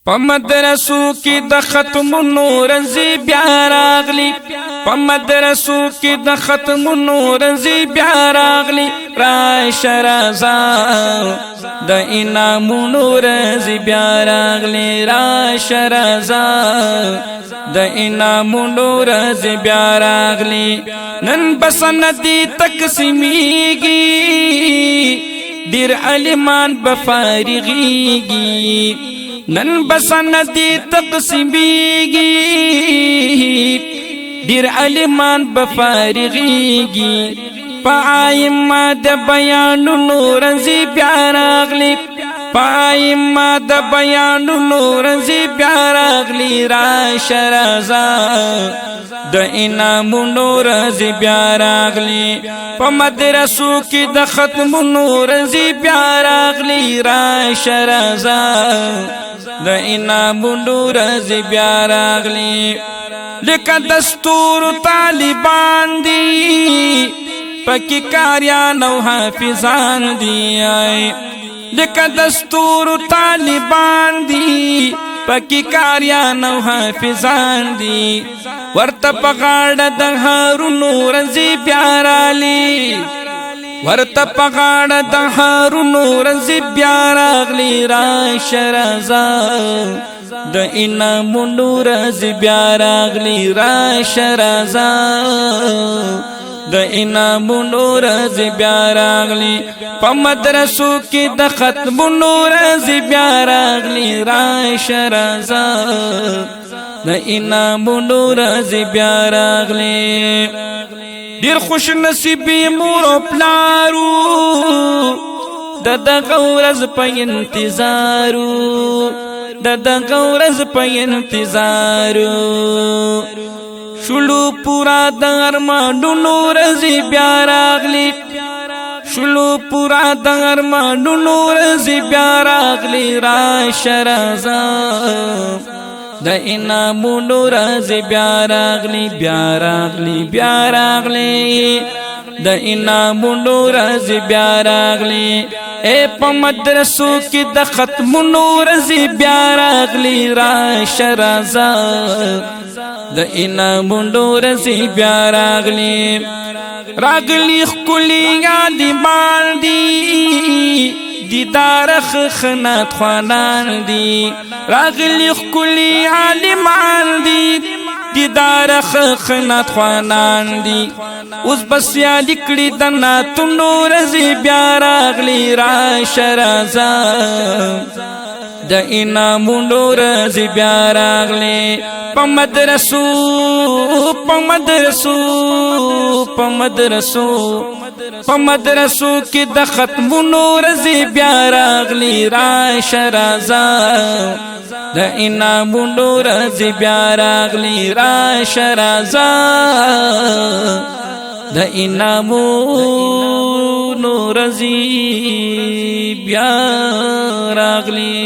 په مدرسو کې د ختمونو ورځې بیا راغلي، په مدرسو کې د ختمونو ورځې بیا راغلي. راشه راځه د انعامونو ورځې بیا راغلي، راشه راځه د انعامونو ورځې بیا راغلي. نن بس ندی تقسیمیږي، ډېر عالمان به فارغیږي. نن بس ندی تقسیمیږي، ډېر عالمان به فارغیږي. په ائمه د بیانونو ورځې بیا راغلي، په ائمه د بیانونو ورځې بیا راغلي. راشه راځه د انعامونو ورځې بیا راغلي، په مدرسو کې د ختمونو ورځې بیا راغلي. راشه راځه د انعامونو ورځې بیا راغلي. لکه دستور طالبان دي پکې کاریان او حافظان دي، لکه دستور طالبان دي پکې کاریان او حافظان دي. ورته په غاړه د هارونو ورځې بیا راغلي، ورته په غاړه د هارونو ورځې بیا راغلي. راشه راځه د انعامونو ورځې بیا راغلي، راشه راځه د انعامونو ورځې بیا راغلي. په مدرسو کې د ختمونو ورځې بیا راغلي. راشه راځه د انعامونو ورځې بیا راغلي. ډېر خوش نصیبې مور او پلارو د دغه ورځ په انتظارو، د دغه ورځ په انتظارو. شلو پورا د ارمانونو ورځې بیا راغلي، شلو پورا د ارمانونو ورځې بیا راغلي. راشه راځه د انعامونو ورځې بیا راغلي، بیا راغلي بیا راغلي د انعامونو ورځې بیا راغلي. اے په مدرسو کې د ختمونو ورځې بیا راغلي. راشه راځه د انعامونو ورځې بیا راغلي. راغلي ښکلي عالمان دي، دیدار خنات خوانان دي. راغلي ښکلي عالمان دي، دیدار خنات خوانان دي. اوس بس یادی کړي د ناتونو ورځې بیا راغلي. راشه راځه د انعامونو ورځې بیا راغلي. په مدرسو په مدرسو په مدرسو په مدرسو کې د ختمونو ورځې بیا راغلي. راشه راځه د انعامونو ورځې بیا راغلي. راشه راځه د انعامونو ورځې بیا راغلي.